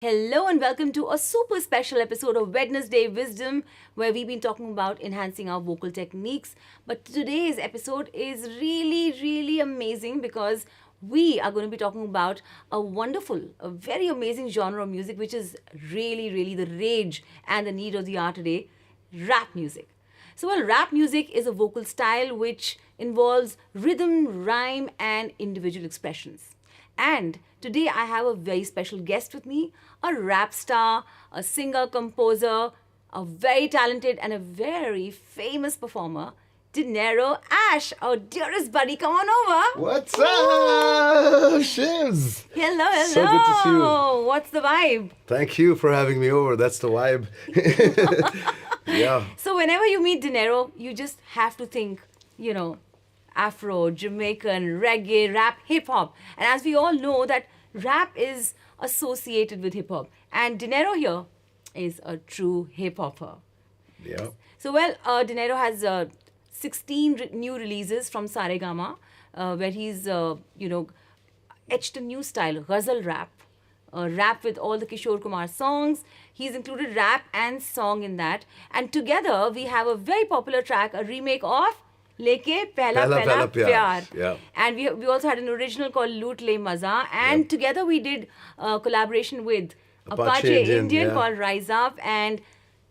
Hello and welcome to a super special episode of Wednesday Wisdom, where we've been talking about enhancing our vocal techniques. But today's episode is really amazing because we are going to be talking about a very amazing genre of music, which is really the rage and the need of the hour today, rap music. Rap music is a vocal style which involves rhythm, rhyme, and individual expressions. And today I have a very special guest with me, a rap star, a singer, composer, a very talented and a very famous performer, Dinero Ash, our dearest buddy. Come on over. What's up, Shivs? Hello. So good to see you. What's the vibe? Thank you for having me over. That's the vibe. Yeah. So whenever you meet Dinero, you just have to think, Afro, Jamaican, reggae, rap, hip hop. And as we all know that rap is associated with hip hop. And Dinero here is a true hip hopper. Yeah. Dinero has 16 new releases from Saregama, where he's, etched a new style, ghazal rap. Rap with all the Kishore Kumar songs. He's included rap and song in that. And together we have a very popular track, a remake of Leke Pehla Pehla Pyar. Yeah. And we also had an original called Loot Le Maza. And together we did a collaboration with Apache Indian called Rise Up. And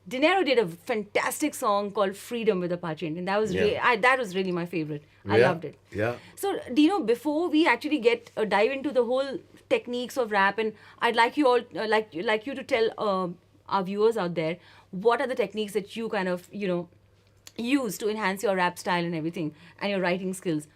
Dinero did a fantastic song called Freedom with Apache Indian. That was that was really my favorite. I loved it. Yeah. So, Dino, before we actually dive into the whole techniques of rap, and I'd like you all like you to tell our viewers out there what are the techniques that you kind of use to enhance your rap style and everything and your writing skills.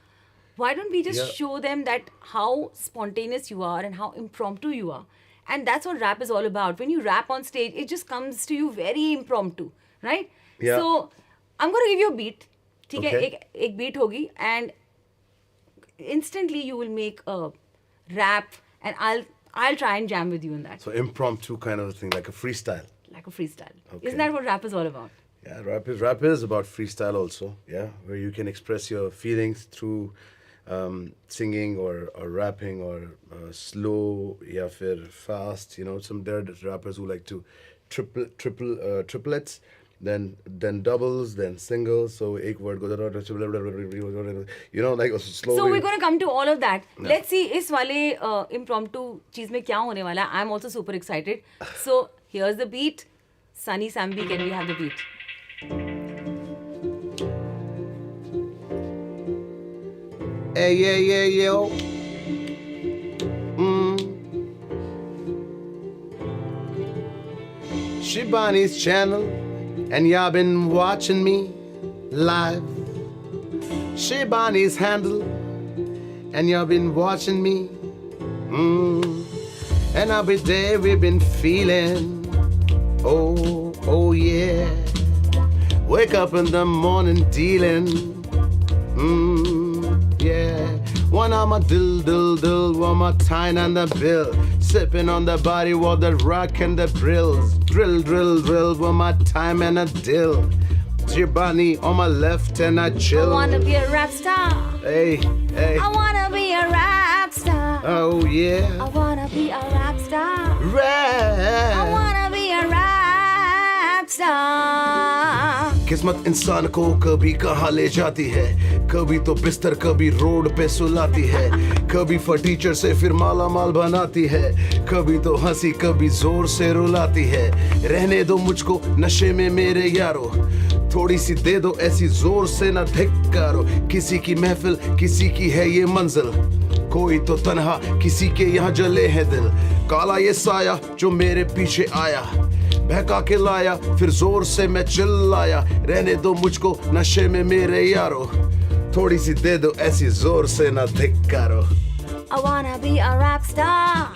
Why don't we just show them that how spontaneous you are and how impromptu you are? And that's what rap is all about. When you rap on stage, it just comes to you very impromptu, right? Yeah. So I'm going to give you a beat. ठीक है, Okay. एक beat होगी, and instantly you will make a rap, and I'll try and jam with you in that, So impromptu kind of a thing, like a freestyle. like a freestyle. Okay. Isn't that what rap is all about? Yeah, rap is about freestyle also. Yeah, where you can express your feelings through singing or rapping or slow, yeah, fast. There are rappers who like to triplets, then doubles, then singles. So ek word goes like slow. So we're going to come to all of that. Let's see इस वाले impromptu चीज में क्या होने वाला है. I'm also super excited. So here's the beat. Sunny Sambi, can we have the beat? Hey, yeah, yo. Shibani's channel, and y'all been watching me live. Shibani's handle, and y'all been watching me. And every day we've been feeling, oh yeah. Wake up in the morning dealing, yeah. One on my dill, one more time on the bill. Sipping on the body while the rock and the drills. Drill, one more time and a dill. Jibani on my left and I chill. I wanna be a rap star. Hey. I wanna be a rap star. Oh yeah. I wanna be a rap star. I Rap. wanna be a rap star. किस्मत इंसान को कभी कहाँ ले जाती है, कभी तो बिस्तर कभी रोड पे सुलाती है, कभी फटीचर से फिर माला माल बनाती है, कभी तो हंसी कभी जोर से रुलाती है. रहने दो मुझको नशे में मेरे यारो, थोड़ी सी दे दो ऐसी जोर से ना धिक्कारो. किसी की महफिल किसी की है ये मंजिल, कोई तो तन्हा किसी के यहाँ जले है दिल. काला ये साया जो मेरे पीछे आया, बहका के लाया फिर जोर से मैं चिल्लाया. रहने दो मुझको नशे में मेरे यारो, थोड़ी सी दे दो ऐसी जोर से ना धिक्कारो. I wanna be a rap star.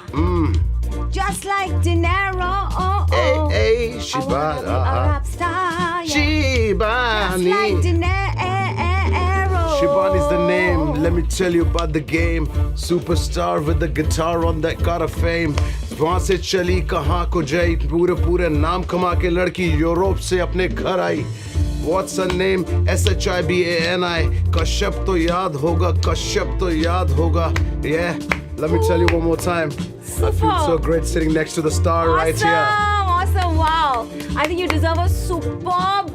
Just like Dinero. Hey, I wanna be a rap star. Yeah. Just Shibani. like Dinero. Shibani's the name. Let me tell you about the game. Superstar with the guitar on that got of fame. वहाँ से चली कहाँ को जाई, पूरे नाम कमा के लड़की यूरोप से अपने घर आई. What's her name? Shibani. Kashyap तो याद होगा, Yeah. Let me tell you one more time. I feel so great sitting next to the star right here. Awesome, wow. I think you deserve a superb,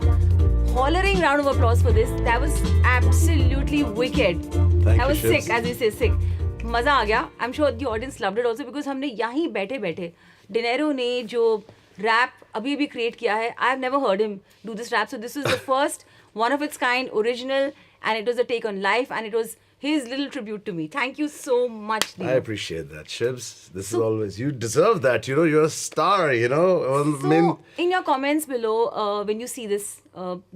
hollering round of applause for this. That was absolutely wicked. Thank that you, was Shivs. sick, as we say, sick. मजा आ गया. I'm sure the audience loved it also because हमने यहीं बैठे बैठे De Niro ने जो rap अभी भी क्रिएट किया है, I've never heard him do this rap. So this was the first one of its kind, original, and it was a take on life, and it was his little tribute to me. Thank you so much, I Dino. appreciate that, Shivs. This is always, you deserve that, you know, you're a star, you know. So, in your comments below, when you see this,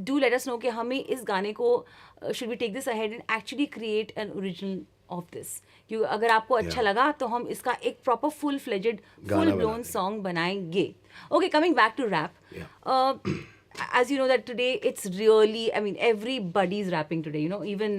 do let us know कि हमें इस गाने को should we take this ahead and actually create an original of this. You, अगर आपको अच्छा लगा तो हम इसका एक proper full-fledged, full-blown song बनाएंगे. Okay, coming back to rap. As you know that today it's really, I mean, everybody's rapping today, you know, even,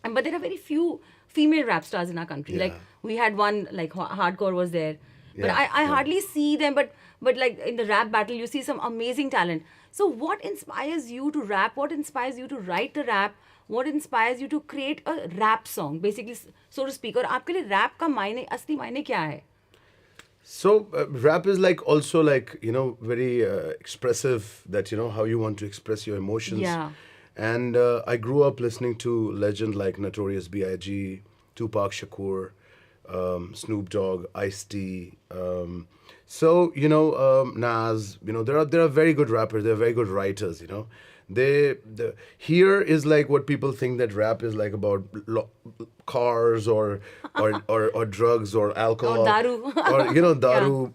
but there are very few female rap stars in our country. Like we had one, like Hardcore was there. But I hardly see them, but like in the rap battle, you see some amazing talent. So what inspires you to rap? What inspires you to write the rap? What inspires you to create a rap song, basically, so to speak? और आपके लिए rap का मायने, असली मायने क्या है? So rap is like also like, you know, very expressive, that, you know, how you want to express your emotions. Yeah. And I grew up listening to legend like Notorious B.I.G., Tupac Shakur, Snoop Dogg, Ice-T. So, you know, Nas, you know, there are very good rappers, there are very good writers, you know. Here is like what people think that rap is like about cars or drugs or alcohol Or daru. or, you know, daru,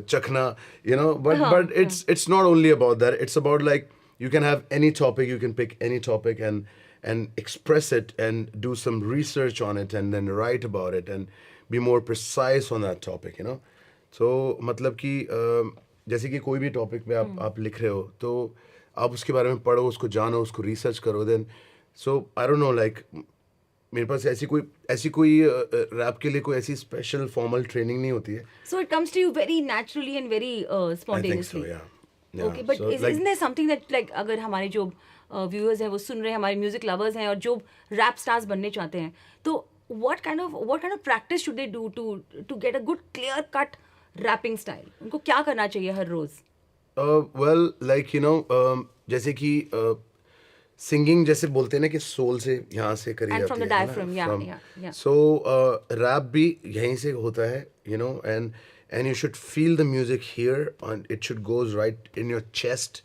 chakna, you know, but it's not only about that. It's about like you can have any topic, you can pick any topic and express it and do some research on it and then write about it and be more precise on that topic, you know. So मतलब कि जैसे कि कोई भी topic पे आप लिख रहे हो तो आप उसके बारे में पढ़ो, उसको जानो, उसको रिसर्च करो. Then so I don't know, like मेरे पास ऐसी कोई रैप के लिए कोई ऐसी स्पेशल फॉर्मल ट्रेनिंग नहीं होती है. So it comes to you very naturally and very spontaneously. I think so, yeah. Okay, but So, isn't there something that, like, अगर हमारे जो viewers हैं वो सुन रहे हैं, हमारे music lovers हैं और जो rap stars बनने चाहते हैं, तो what kind of practice should they do to get a good clear cut rapping style? उनको क्या करना चाहिए हर रोज? well, like, you know, जैसे कि सिंगिंग जैसे बोलते हैं ना कि सोल से यहाँ से करी And जाती from the है ना, diaphragm, yeah. So रैप भी यहीं से होता है, you know, and you should feel the music here and it should goes right in your chest.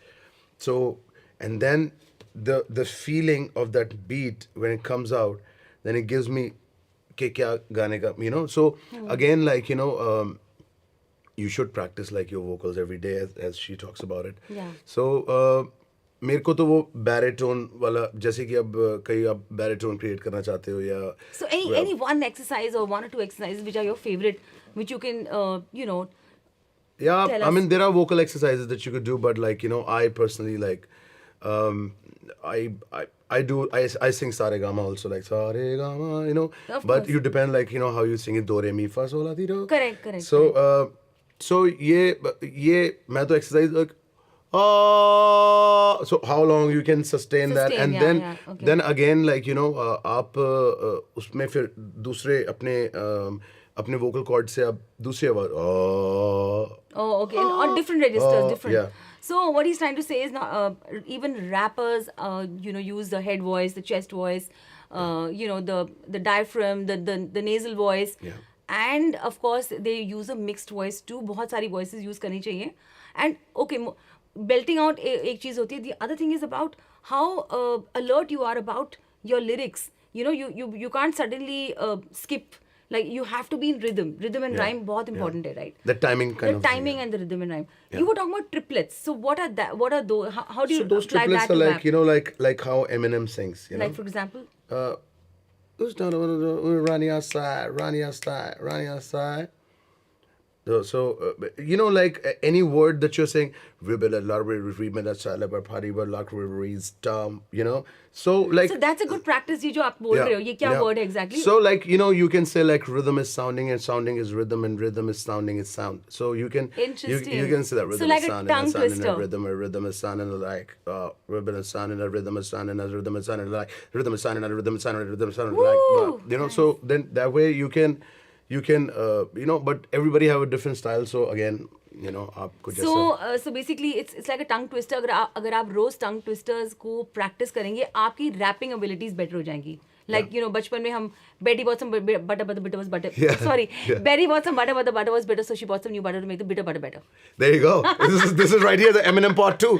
So, and then the feeling of that beat when it comes out, then it gives me कि क्या गाने का, you know. So again, like, you know, you should practice like your vocals every day, as she talks about it. Yeah. So मेरे को तो वो baritone वाला, जैसे कि अब कहीं आप baritone create करना चाहते हो या So any one exercise or one or two exercises which are your favorite, which you can you know, yeah, tell I us. mean there are vocal exercises that you could do, but like, you know, I personally like I sing sa re ga ma also, like sa re ga ma, you know. Of But course. you depend, like, you know, how you sing it, do re mi fa sol la ti do. Correct. So so ये मैं तो exercise like so how long you can sustain that, and yeah, then yeah, okay. then again, like, you know, आप उसमें फिर दूसरे अपने vocal cord से आप दूसरी आवाज Oh, okay. And on different registers, different. yeah. So what he's trying to say is now, even rappers, you know, use the head voice, the chest voice, you know, the diaphragm, the nasal voice. Yeah. And of course, they use a mixed voice too. बहुत सारी voices use करनी चाहिए. And okay, belting out एक चीज होती है. The other thing is about how alert you are about your lyrics. You know, you can't suddenly skip. Like, you have to be in rhythm. Rhythm and rhyme बहुत important है, right? The timing kind of The thing, timing yeah. and the rhythm and rhyme. You were talking about triplets. So what are that? What are those? How do you So those apply triplets that are to like, rap? you know, like how Eminem sings, you know. Like, for example? Who's done running outside, running outside, running outside. So you know, like any word that you're saying, you know. So like. So that's a good practice. ये जो आप बोल रहे हो, ये क्या word है exactly? So like, you know, you can say like rhythm is sounding and sounding is rhythm and rhythm is sounding is sound. So you can Interesting. you can say that So rhythm like is a sounding tongue and sounding twister. and rhythm is sounding like rhythm is sounding and rhythm is sounding and rhythm is sounding like rhythm is sounding and rhythm is sounding and rhythm is sounding like Woo! you know. So then that way you can you can but everybody have a different style, so again आपको जैसा So basically it's like a tongue twister. अगर आप रोज tongue twisters को practice करेंगे, आपकी rapping abilities better हो जाएंगी. Like बचपन में हम Betty bought some butter was butter. Sorry, Betty bought some butter was better, so she bought some new butter to make the bitter butter better. There you go. This is right here, the Eminem part 2.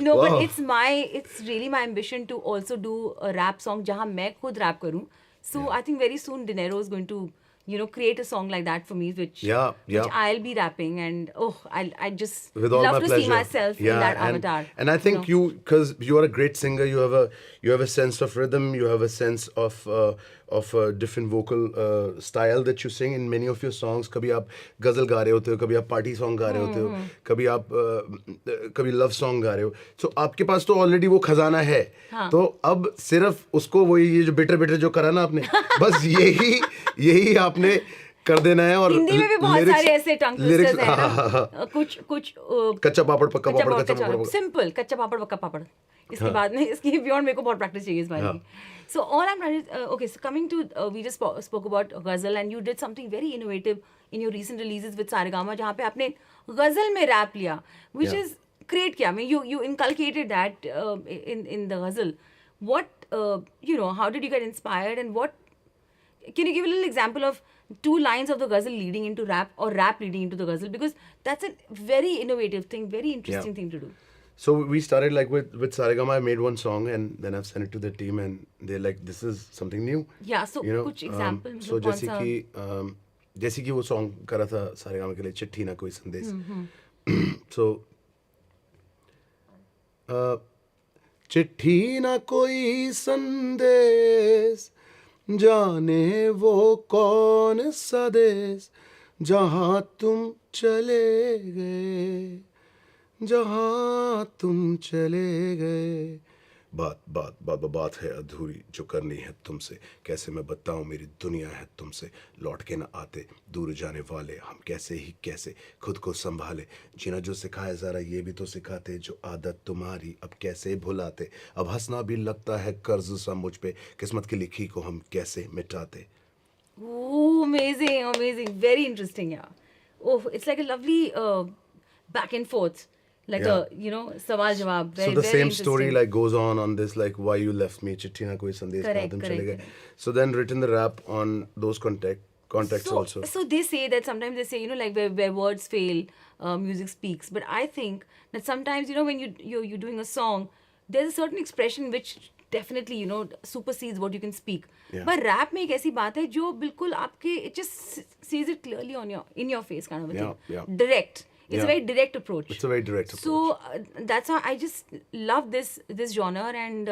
No, but it's really my ambition to also do a rap song जहाँ मैं खुद rap करूँ. So I think very soon Dinero is going to create a song like that for me, which I'll be rapping, and I just with all love my to pleasure. see myself in that avatar. And I think because you are a great singer, you have a sense of rhythm, you have a sense of a different vocal style that you sing in many of your songs. कभी आप गजल गा रहे होते हो, कभी आप party song गा रहे होते हो, कभी आप कभी लव सॉन्ग गा रहे हो. So आपके पास तो ऑलरेडी वो खजाना है. तो अब सिर्फ उसको वो ये जो बिटर जो करा ना आपने, बस यही आपने कर देना है. और हिंदी में भी बहुत सारे ऐसे टंग ट्विस्टर्स हैं ना. कुछ कच्चा पापड़ पक्का पापड़, सिंपल कच्चा पापड़ पक्का पापड़. इसके बाद में इसके बियॉन्ड मेरे को बहुत प्रैक्टिस चाहिए इस बारे में. So all I'm trying to okay, so coming to we just spoke about ghazal, and you did something very innovative in your recent releases with Saregama, जहाँ पे आपने ghazal में rap लिया, which is great. किया. I mean, you inculcated that in the ghazal. What how did you get inspired, and what can you give a little example of 2 lines of the ghazal leading into rap, or rap leading into the ghazal, because that's a very innovative thing, very interesting thing to do. So we started like with Saregama. I made one song and then I've sent it to the team and they're like, this is something new. Yeah, so कुछ example. So जैसे कि वो song करा था सारेगामा के लिए, चिट्ठी ना कोई संदेश. So चिट्ठी ना कोई संदेश, जाने वो कौन सा देश, जहाँ तुम चले गए, जहाँ तुम चले गए. बात है अधूरी जो करनी है तुमसे, कैसे मैं बताऊं मेरी दुनिया है तुमसे, लौट के न आते दूर जाने वाले, हम कैसे खुद को संभाले, जीना जो सिखाए जरा ये भी तो सिखाते, जो आदत तुम्हारी अब कैसे भुलाते, अब हंसना भी लगता है कर्ज सा मुझ पे, किस्मत की लिखी को हम कैसे मिटाते. Oh, amazing, very interesting. Yeah. Oh, it's like a lovely back and forth. Like a सवाल जवाब. So the same story like goes on this, like why you left me, चिट्ठी ना कोई संदेश, ना तुम चले गए. So then written the rap on those contexts also. So they say that sometimes they say like where words fail, music speaks. But I think that sometimes when you're doing a song, there's a certain expression which definitely supersedes what you can speak. But rap में एक ऐसी बात है जो बिल्कुल आपके, it just says it clearly in your face kind of a thing. Direct. It's a very direct approach. It's a very direct approach. So that's how I just love this genre, and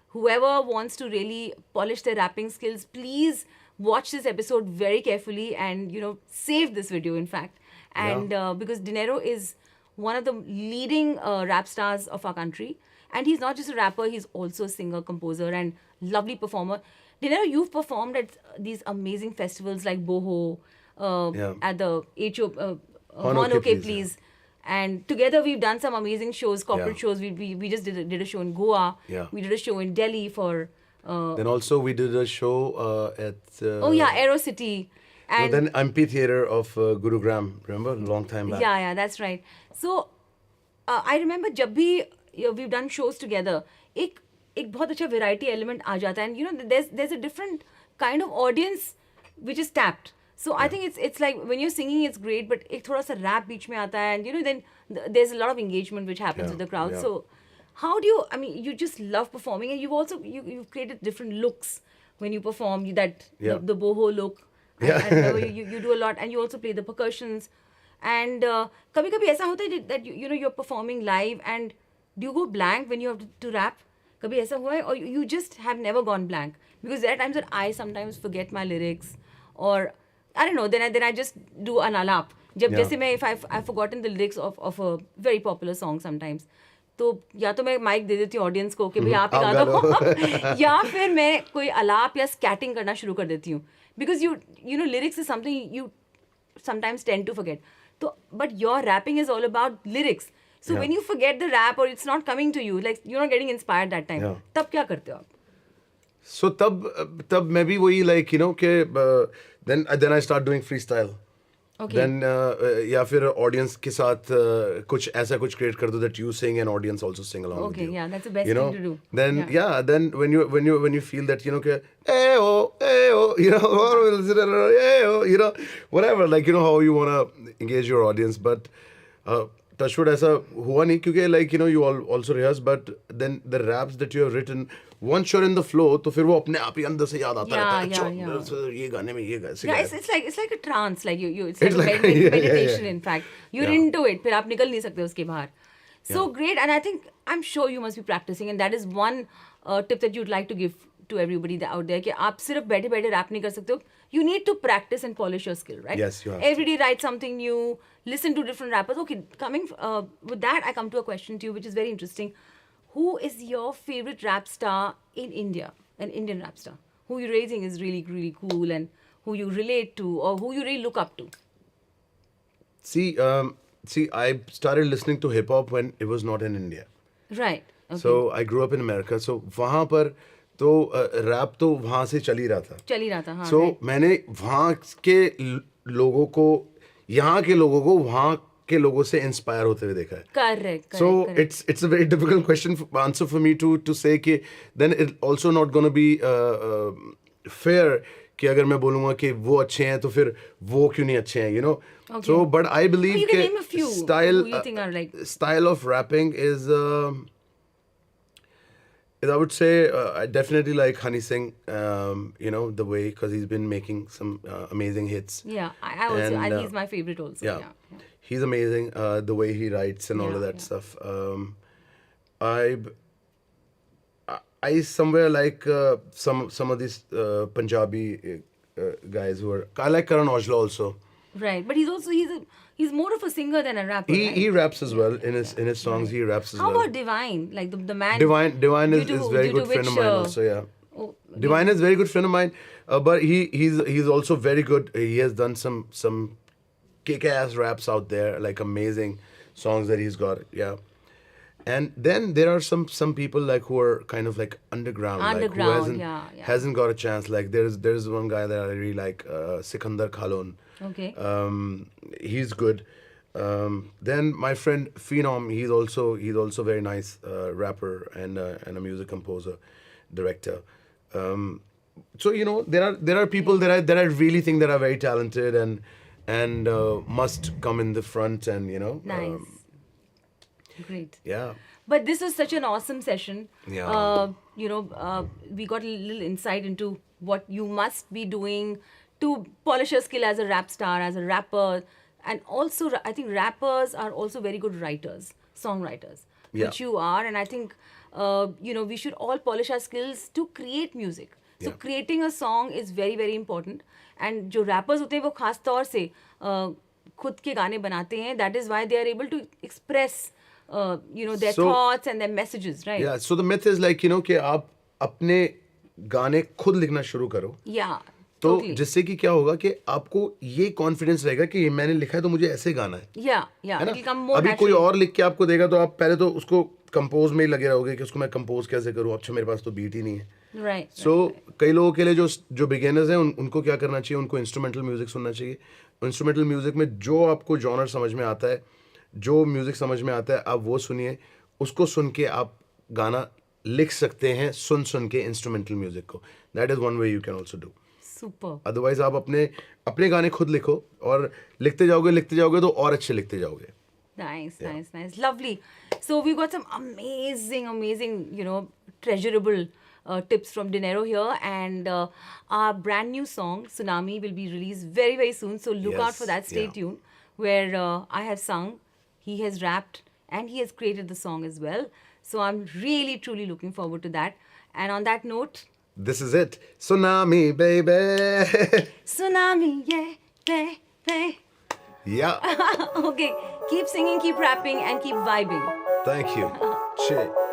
whoever wants to really polish their rapping skills, please watch this episode very carefully and save this video, in fact. And because Dinero is one of the leading rap stars of our country, and he's not just a rapper, he's also a singer, composer, and lovely performer. Dinero, you've performed at these amazing festivals like Boho, at the HO. Okay, please. And together we've done some amazing shows, corporate shows. We just did a show in Goa. We did a show in Delhi for. Then also we did a show at. Aero City. And then MP Theatre of Gurugram. Remember, a long time back. Yeah, that's right. So I remember जब भी we've done shows together, एक बहुत अच्छा variety element आ जाता है, and there's a different kind of audience which is tapped. So I think it's like when you're singing, it's great, but एक थोड़ा सा rap बीच में आता है, and then there's a lot of engagement which happens with the crowd. So how do you? I mean, you just love performing, and you've also you've created different looks when you perform. The boho look. I know you do a lot, and you also play the percussions. And कभी-कभी ऐसा होता है that you're performing live, and do you go blank when you have to rap? कभी ऐसा हुआ है, or you just have never gone blank? Because there are times that I sometimes forget my lyrics, or I don't know. Then I just do an alap. जैसे मैं if I've forgotten the lyrics of a very popular song sometimes, तो या तो मैं mic दे देती हूँ audience को कि भाई आप ही गा दो, या फिर मैं कोई अलाप या स्कैटिंग करना शुरू कर देती हूँ. Because lyrics is something you sometimes tend to forget. So, but your rapping is all about lyrics. So when you forget the rap or it's not coming to you, like you're not getting inspired that time, तब क्या करते हो आप? So तब मैं भी वही like you know कि then I start doing freestyle. Okay. Then या फिर audience के साथ कुछ ऐसा कुछ create कर दो that you sing and audience also sing along with Okay, you. yeah, that's the best You know? thing to do. Then Yeah. then when you feel that you know कि oh you know you know whatever like you know how you wanna engage your audience but touchwood ऐसा हुआ नहीं क्योंकि like you know you all also rehearse but then the raps that you have written once you're in the flow तो फिर वो अपने आप ही अंदर से याद आता रहता है Yeah. अच्छा ये गाने में ये गा Yeah, it's like a trance, like you it's like It's a like- yeah, meditation yeah. in fact. You're Yeah. into it, फिर आप निकल नहीं सकते उसके बाहर. So great, and I think I'm sure you must be practicing, and that is one tip that you'd like to give to everybody out there कि आप सिर्फ बैठे बैठे rap नहीं कर सकते हो. You need to practice and polish your skill, right? Yes, you have Every day write something new, listen to different rappers. Okay, coming with that, I come to a question to you, which is very interesting. Who is your favorite rap star in India? An Indian rap star who you're raising is really, really cool and who you relate to or who you really look up to? See, I started listening to hip hop when it was not in India. Right. Okay. So I grew up in America. So वहाँ पर तो rap तो वहाँ से चल ही रहा था. चल ही रहा था, हाँ. So right. मैंने वहाँ के लोगों को यहाँ के लोगों को वहाँ के लोगों से इंस्पायर होते हुए देखा है. Correct. So correct. it's a very difficult answer for me to say कि then it also not gonna be fair कि अगर मैं बोलूँगा कि वो अच्छे हैं तो फिर वो क्यों नहीं अच्छे हैं, you know. Okay. So but I believe You can कि name a few style who you think are like- style of rapping is I would say I definitely like Honey Singh, you know, the way because he's been making some amazing hits. Yeah, I also, And, he's my favorite also. Yeah. Yeah. He's amazing. The way he writes and all Yeah, of that yeah. stuff. I somewhere like some of these Punjabi guys who are. I like Karan Aujla also. Right, but he's more of a singer than a rapper. right? He raps as well in his songs. He raps as How well. about Divine? Like the man. Divine due is to- very due to good friend of which, mine also. Yeah. Oh, Divine is very good friend of mine, but he's also very good. He has done some kick-ass raps out there, like amazing songs that he's got. Yeah, and then there are some people like who are kind of like underground, like who Underground, hasn't yeah. hasn't got a chance. Like there's one guy that I really like, Sikandar Khalon. Okay. He's good. Then my friend Phenom, he's also very nice rapper and a music composer, director. So you know there are people that I really think that are very talented and must come in the front and you know Nice. Great. yeah. But this was such an awesome session. Yeah. You know, we got a little insight into what you must be doing to polish your skill as a rap star, as a rapper. And also, I think rappers are also very good writers, songwriters, Yeah. which you are. And I think, you know, we should all polish our skills to create music. So Yeah. creating a song is very, very important. And जो rappers होते हैं वो खास तौर से खुद के गाने बनाते हैं. That is why they are able to express, you know, their So- thoughts and their messages, right? Yeah. So the myth is like you know कि आप अपने गाने खुद लिखना शुरू करो. Yeah. तो Totally. जिससे कि क्या होगा कि आपको ये कॉन्फिडेंस रहेगा कि ये मैंने लिखा है तो मुझे ऐसे गाना है. Yeah, yeah. है ना? It'll come more अभी कोई naturally. और लिख के आपको देगा तो आप पहले तो उसको कंपोज में ही लगे रहोगे कि उसको मैं कंपोज कैसे करूँ. अच्छा मेरे पास तो बीट ही नहीं है. Right. सो कई लोगों के लिए जो बिगिनर्स हैं उनको क्या करना चाहिए, उनको इंस्ट्रूमेंटल म्यूजिक सुनना चाहिए. इंस्ट्रूमेंटल म्यूजिक में जो आपको जॉनर समझ में आता है, जो म्यूजिक समझ में आता है, आप वो सुनिए. उसको सुन के आप गाना लिख सकते हैं सुन के इंस्ट्रूमेंटल म्यूजिक को. That is one way you can also do. Super. Otherwise आप अपने गाने खुद लिखो और लिखते जाओगे तो और अच्छे लिखते जाओगे. Nice, nice. Lovely. So we've got some amazing, you know, treasurable tips from Dinero here. And our brand new song, Tsunami, will be released very, very soon. So look out Yes, for that. Stay yeah. tuned. Where I have sung, he has rapped, and he has created the song as well. So I'm really, truly looking forward to that. And on that note, This is it. Tsunami, baby. Tsunami, yeah. Yeah. Okay, keep singing, keep rapping, and keep vibing. Thank you. Shit.